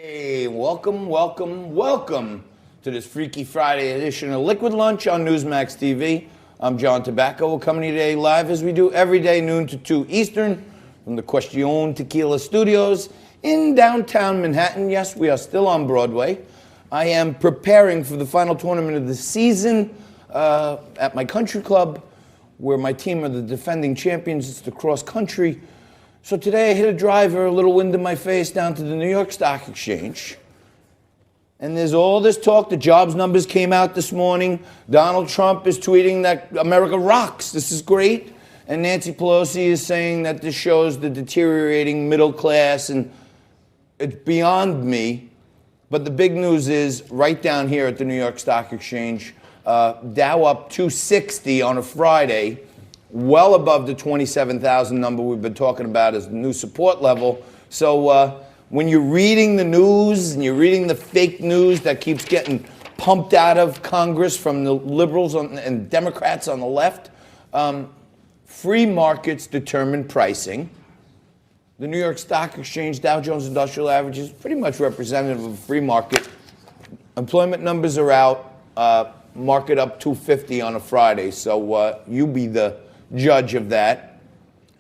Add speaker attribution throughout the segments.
Speaker 1: Hey, welcome to this Freaky Friday edition of Liquid Lunch on NEWSMAX TV. I'm John Tobacco. We're coming to you today live as we do every day, noon to 2 Eastern, from the Question Tequila Studios in downtown Manhattan. Yes, we are still on Broadway. I am preparing for the final tournament of the season at my country club, where my team are the defending champions. It's the cross country. So today I hit a driver, a little wind in my face, down to the New York Stock Exchange. And there's all this talk. The jobs numbers came out this morning. Donald Trump is tweeting that America rocks. This is great. And Nancy Pelosi is saying that this shows the deteriorating middle class. And it's beyond me. But the big news is right down here at the New York Stock Exchange, Dow up 260 on a Friday, well above the 27,000 number we've been talking about as the new support level. So when you're reading the news and you're reading the fake news that keeps getting pumped out of Congress from the liberals and Democrats on the left, free markets determine pricing. The New York Stock Exchange Dow Jones Industrial Average is pretty much representative of a free market. Employment numbers are out, market up 250 on a Friday, so you be the judge of that.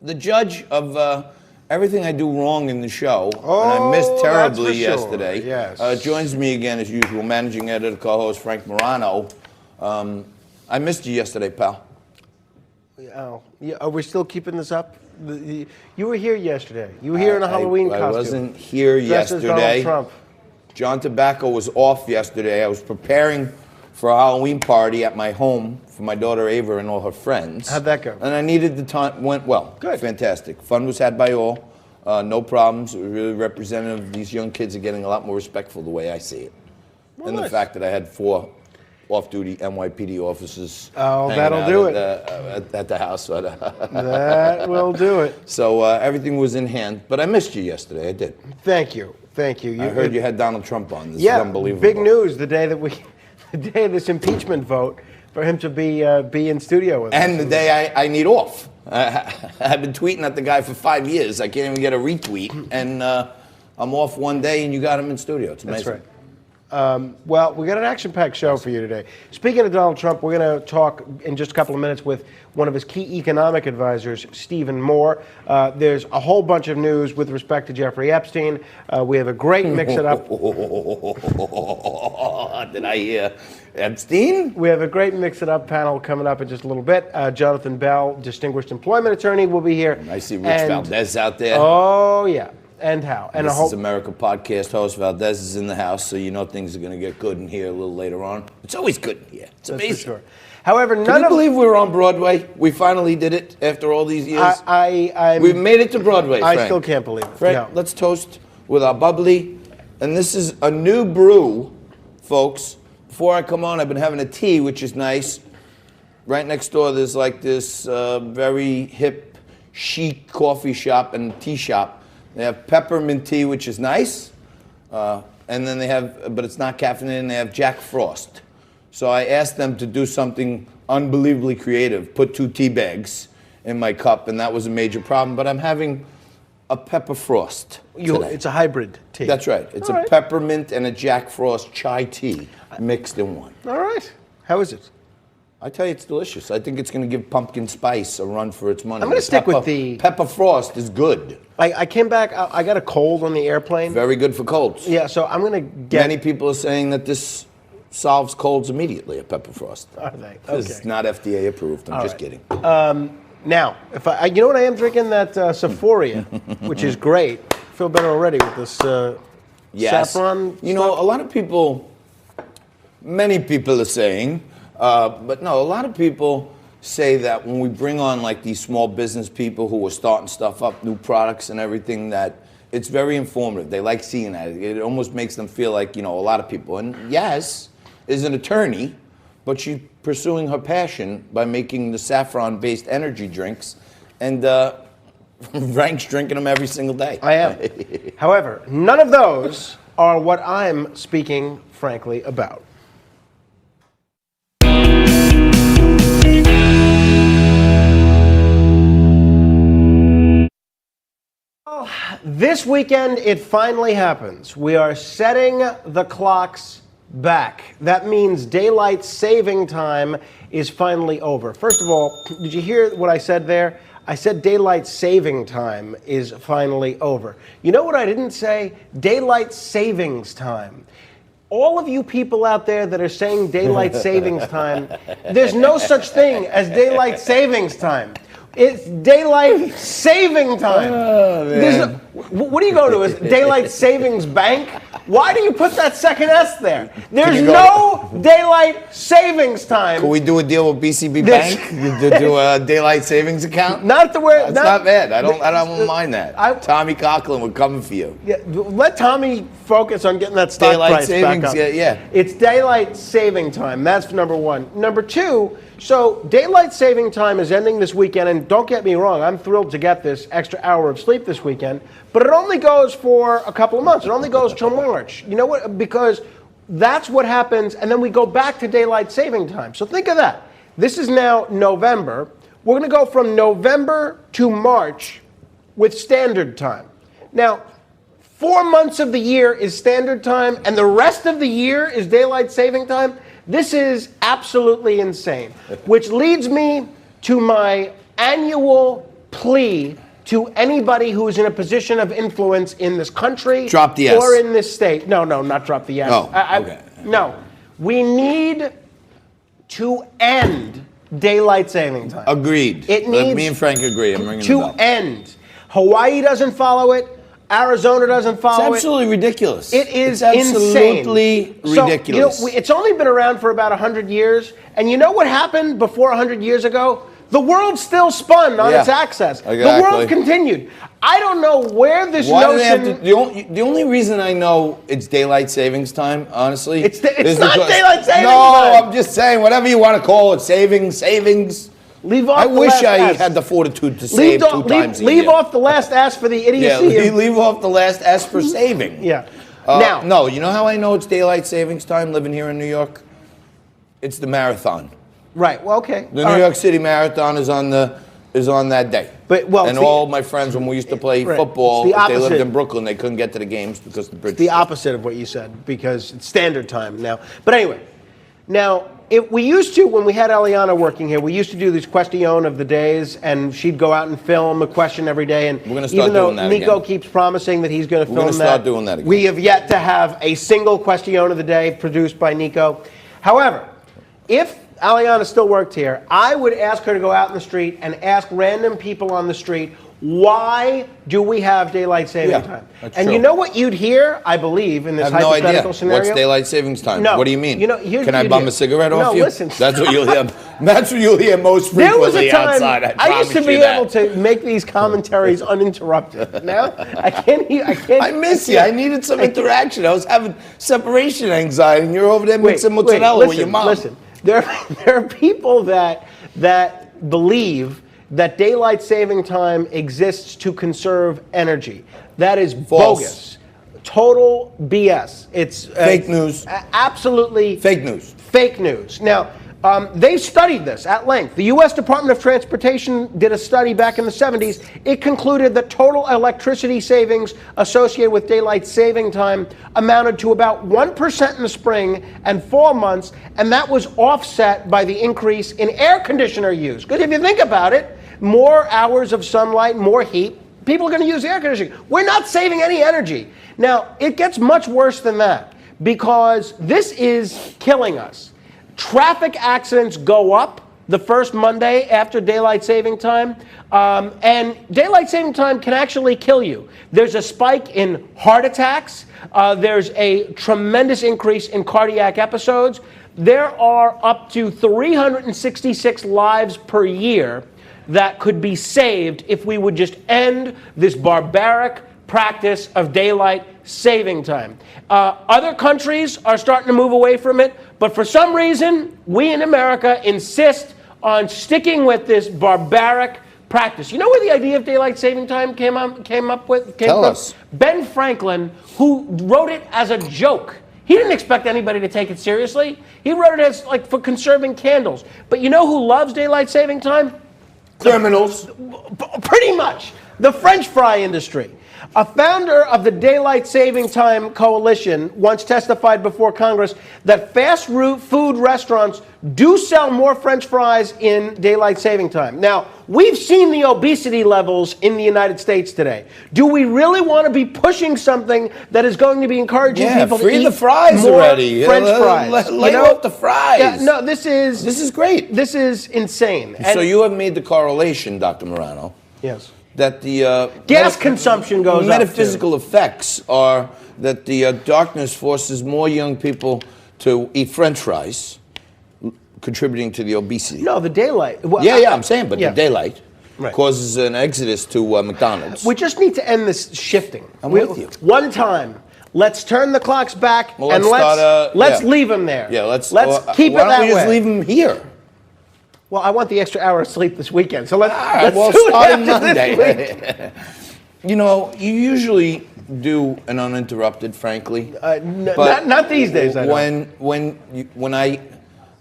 Speaker 1: The judge of everything I do wrong in the show, and I missed terribly yesterday,
Speaker 2: yes.
Speaker 1: Joins me again as usual, managing editor, co-host Frank Morano. I missed you yesterday, pal.
Speaker 2: Oh, yeah, are we still keeping this up? You were here yesterday. You were here in a Halloween costume.
Speaker 1: I wasn't here yesterday.
Speaker 2: Donald Trump.
Speaker 1: John Tobacco was off yesterday. I was preparing for a Halloween party at my home for my daughter Ava and all her friends.
Speaker 2: How'd that go?
Speaker 1: And I needed the time. Went well.
Speaker 2: Good.
Speaker 1: Fantastic. Fun was had by all. No problems. It was really representative. These young kids are getting a lot more respectful the way I see it.
Speaker 2: Well,
Speaker 1: and
Speaker 2: nice.
Speaker 1: the fact that I had 4 off-duty NYPD officers.
Speaker 2: Oh,
Speaker 1: hanging
Speaker 2: that'll
Speaker 1: out
Speaker 2: do
Speaker 1: at the house.
Speaker 2: That will do it.
Speaker 1: So everything was in hand. But I missed you yesterday. I did.
Speaker 2: Thank you. Thank you.
Speaker 1: I heard you had Donald Trump on. This is
Speaker 2: yeah,
Speaker 1: unbelievable.
Speaker 2: big news the day of this impeachment vote for him to be in studio with us.
Speaker 1: And the day I need off. I've been tweeting at the guy for 5 years. I can't even get a retweet. And I'm off one day, and you got him in studio. It's amazing.
Speaker 2: That's right. Well, we got an action-packed show for you today. Speaking of Donald Trump, we're going to talk in just a couple of minutes with one of his key economic advisors, Stephen Moore. There's a whole bunch of news with respect to Jeffrey Epstein. We have a great mix-it-up.
Speaker 1: Did I hear Epstein?
Speaker 2: We have a great mix-it-up panel coming up in just a little bit. Jonathan Bell, distinguished employment attorney, will be here.
Speaker 1: I see Rich Valdez out there.
Speaker 2: Oh, yeah. And how? And
Speaker 1: this is America podcast host Valdez is in the house, so you know things are going to get good in here a little later on. It's always good in here. It's amazing.
Speaker 2: For sure. However,
Speaker 1: Can you believe we're on Broadway? We finally did it after all these years. We've made it to Broadway, Frank.
Speaker 2: I still can't believe it.
Speaker 1: Frank, let's toast with our bubbly. And this is a new brew, folks. Before I come on, I've been having a tea, which is nice. Right next door, there's like this very hip, chic coffee shop and tea shop. They have peppermint tea, which is nice, and then they have, but it's not caffeinated, they have Jack Frost. So I asked them to do something unbelievably creative, put 2 tea bags in my cup, and that was a major problem, but I'm having a pepper frost today.
Speaker 2: It's a hybrid tea.
Speaker 1: That's right. It's a peppermint and a Jack Frost chai tea mixed in one.
Speaker 2: All right. How is it?
Speaker 1: I tell you, it's delicious. I think it's going to give pumpkin spice a run for its money.
Speaker 2: I'm going to stick with the...
Speaker 1: Pepper Frost is good.
Speaker 2: I came back, I got a cold on the airplane.
Speaker 1: Very good for colds.
Speaker 2: Yeah, so I'm going to get...
Speaker 1: Many people are saying that this solves colds immediately, a Pepper Frost.
Speaker 2: Are they? Okay.
Speaker 1: It's not FDA approved. I'm just kidding.
Speaker 2: Now, if you know what I am drinking? That Sephoria, which is great. I feel better already with this saffron
Speaker 1: You know, a lot of people, many people are saying... but no, a lot of people say that when we bring on like these small business people who are starting stuff up, new products and everything, that it's very informative. They like seeing that. It almost makes them feel like, you know, a lot of people. And Yaz is an attorney, but she's pursuing her passion by making the saffron-based energy drinks. And Frank's drinking them every single day.
Speaker 2: I am. However, none of those are what I'm speaking, frankly, about. Well, this weekend it finally happens. We are setting the clocks back. That means daylight saving time is finally over. First of all, did you hear what I said there? I said daylight saving time is finally over. You know what I didn't say? Daylight savings time. All of you people out there that are saying daylight savings time, there's no such thing as daylight savings time. It's daylight saving time.
Speaker 1: Oh,
Speaker 2: What do you go to? Is daylight savings bank? Why do you put that second S there? There's no daylight savings time.
Speaker 1: Can we do a deal with BCB Bank to do a daylight savings account?
Speaker 2: Not the way.
Speaker 1: That's not bad. I don't mind that. Tommy Coughlin would come for you.
Speaker 2: Yeah, let Tommy focus on getting that stock
Speaker 1: Daylight
Speaker 2: price
Speaker 1: savings,
Speaker 2: back up.
Speaker 1: yeah.
Speaker 2: It's daylight saving time. That's number one. Number two, so daylight saving time is ending this weekend, and don't get me wrong, I'm thrilled to get this extra hour of sleep this weekend, but it only goes for a couple of months. It only goes till March. You know what? Because that's what happens, and then we go back to daylight saving time. So think of that. This is now November. We're going to go from November to March with standard time. Now, 4 months of the year is standard time, and the rest of the year is daylight saving time. This is absolutely insane, which leads me to my annual plea to anybody who is in a position of influence in this country
Speaker 1: Drop the S.
Speaker 2: or in this state. No, not drop the S.
Speaker 1: Oh, okay.
Speaker 2: No. We need to end daylight saving time.
Speaker 1: Agreed.
Speaker 2: It needs
Speaker 1: me and Frank agree. I'm ringing the
Speaker 2: to
Speaker 1: bell.
Speaker 2: end. Hawaii doesn't follow it. Arizona doesn't follow it.
Speaker 1: It's absolutely ridiculous.
Speaker 2: It is
Speaker 1: absolutely
Speaker 2: insane.
Speaker 1: ridiculous.
Speaker 2: So, it's only been around for about 100 years. And you know what happened before 100 years ago? The world still spun on its axis.
Speaker 1: Exactly.
Speaker 2: The world continued. I don't know where this
Speaker 1: Why
Speaker 2: notion...
Speaker 1: do they have to, the only reason I know it's daylight savings time, honestly...
Speaker 2: It's not
Speaker 1: because,
Speaker 2: daylight savings
Speaker 1: No,
Speaker 2: time.
Speaker 1: I'm just saying, whatever you want to call it, savings.
Speaker 2: Leave off
Speaker 1: I
Speaker 2: the
Speaker 1: wish
Speaker 2: last
Speaker 1: I
Speaker 2: S.
Speaker 1: had the fortitude to save two times a year.
Speaker 2: Leave off the last S for the idiocy.
Speaker 1: Yeah, leave off the last S for saving.
Speaker 2: Yeah.
Speaker 1: No, you know how I know it's daylight savings time living here in New York? It's the marathon.
Speaker 2: Right. Well, okay.
Speaker 1: The New York City Marathon is on that day.
Speaker 2: But
Speaker 1: and all my friends, when we used to play football, if they lived in Brooklyn, they couldn't get to the games because the bridge.
Speaker 2: It's the opposite of what you said because it's standard time now. But anyway, now we used to, when we had Eliana working here, we used to do this question of the days, and she'd go out and film a question every day. And
Speaker 1: we're going to start doing that
Speaker 2: Nico
Speaker 1: again.
Speaker 2: keeps promising that he's going to film that,
Speaker 1: we're going to start doing that again.
Speaker 2: We have yet to have a single question of the day produced by Nico. However, if Aliana still worked here, I would ask her to go out in the street and ask random people on the street, why do we have daylight saving time? And you know what you'd hear, I believe, in this hypothetical scenario?
Speaker 1: What's daylight savings time?
Speaker 2: No.
Speaker 1: What do you mean? Can I bum a cigarette
Speaker 2: No,
Speaker 1: off you?
Speaker 2: listen.
Speaker 1: That's what you'll hear. That's what you'll hear most
Speaker 2: There was a
Speaker 1: frequently
Speaker 2: time
Speaker 1: outside.
Speaker 2: I used to be able to make these commentaries uninterrupted. Now I can't.
Speaker 1: I miss you. I needed some interaction. I was having separation anxiety, and you're over there mixing mozzarella with your mom.
Speaker 2: Listen, there are people that believe that daylight saving time exists to conserve energy. That is bogus. Total BS. It's
Speaker 1: fake news.
Speaker 2: Absolutely
Speaker 1: fake news.
Speaker 2: Fake news. Now, they've studied this at length. The U.S. Department of Transportation did a study back in the 70s. It concluded that total electricity savings associated with daylight saving time amounted to about 1% in the spring and fall months, and that was offset by the increase in air conditioner use. Because if you think about it, more hours of sunlight, more heat, people are going to use air conditioning. We're not saving any energy. Now, it gets much worse than that because this is killing us. Traffic accidents go up the first Monday after daylight saving time, and daylight saving time can actually kill you. There's a spike in heart attacks. There's a tremendous increase in cardiac episodes. There are up to 366 lives per year that could be saved if we would just end this barbaric practice of daylight saving time. Other countries are starting to move away from it, but for some reason, we in America insist on sticking with this barbaric practice. You know where the idea of daylight saving time came from?
Speaker 1: Tell us.
Speaker 2: Ben Franklin, who wrote it as a joke. He didn't expect anybody to take it seriously. He wrote it as like for conserving candles. But you know who loves daylight saving time?
Speaker 1: Criminals.
Speaker 2: Pretty much. The French fry industry. A founder of the Daylight Saving Time Coalition once testified before Congress that fast food restaurants do sell more French fries in daylight saving time. Now, we've seen the obesity levels in the United States today. Do we really want to be pushing something that is going to be encouraging people to eat
Speaker 1: the fries
Speaker 2: more
Speaker 1: already.
Speaker 2: French fries?
Speaker 1: Lay off the fries.
Speaker 2: Yeah, no, this is
Speaker 1: great.
Speaker 2: This is insane.
Speaker 1: So you have made the correlation, Dr. Morano.
Speaker 2: Yes.
Speaker 1: That the
Speaker 2: gas consumption goes
Speaker 1: metaphysical
Speaker 2: up
Speaker 1: effects are that the darkness forces more young people to eat French fries, contributing to the obesity.
Speaker 2: No, the daylight. Well,
Speaker 1: I'm saying, but the daylight causes an exodus to McDonald's.
Speaker 2: We just need to end this shifting.
Speaker 1: I'm with you.
Speaker 2: One time. Let's turn the clocks back and let's leave them there.
Speaker 1: Yeah, let's
Speaker 2: keep it that way.
Speaker 1: Why don't we just leave them here?
Speaker 2: Well, I want the extra hour of sleep this weekend, so let's
Speaker 1: starting Monday. You know, you usually do an uninterrupted, frankly.
Speaker 2: Not these days.
Speaker 1: When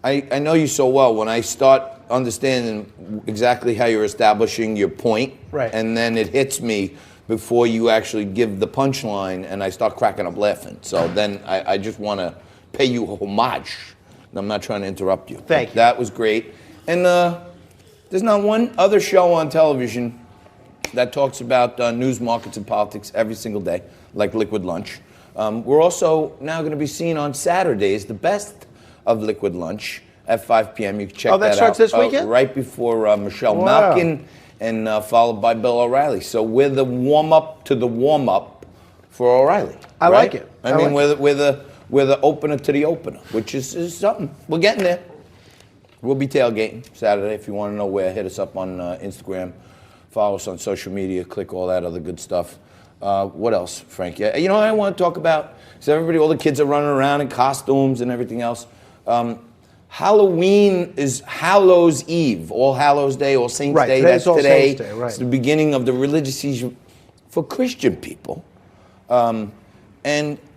Speaker 1: I know you so well. When I start understanding exactly how you're establishing your point, and then it hits me before you actually give the punchline, and I start cracking up laughing. So then I just want to pay you homage. I'm not trying to interrupt you.
Speaker 2: Thank you.
Speaker 1: That was great. And there's not one other show on television that talks about news, markets, and politics every single day, like Liquid Lunch. We're also now going to be seen on Saturdays, the best of Liquid Lunch at 5 p.m. You can check that out.
Speaker 2: Oh, that starts this weekend?
Speaker 1: Right before Michelle Malkin, and followed by Bill O'Reilly. So we're the warm-up to the warm-up for O'Reilly.
Speaker 2: I like it.
Speaker 1: I mean, we're the opener to the opener, which is something. We're getting there. We'll be tailgating Saturday. If you want to know where, hit us up on Instagram. Follow us on social media. Click all that other good stuff. What else, Frank? Yeah, you know what I want to talk about? So everybody, all the kids are running around in costumes and everything else. Halloween is Hallows Eve, All Hallows Day, All Saints Day. That's today. Saints Day, It's the beginning of the religious season for Christian people. And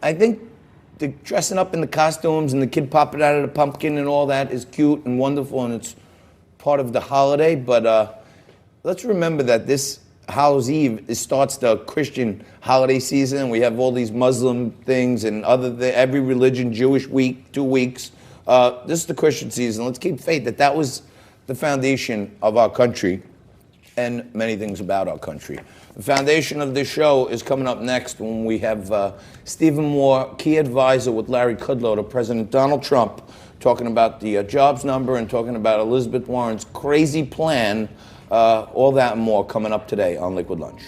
Speaker 1: I think the dressing up in the costumes and the kid popping out of the pumpkin and all that is cute and wonderful, and it's part of the holiday. But let's remember that this Hallows Eve starts the Christian holiday season. We have all these Muslim things and every religion, Jewish week, 2 weeks. This is the Christian season. Let's keep faith that was the foundation of our country and many things about our country. The foundation of this show is coming up next when we have Stephen Moore, key advisor with Larry Kudlow to President Donald Trump, talking about the jobs number and talking about Elizabeth Warren's crazy plan. All that and more coming up today on Liquid Lunch.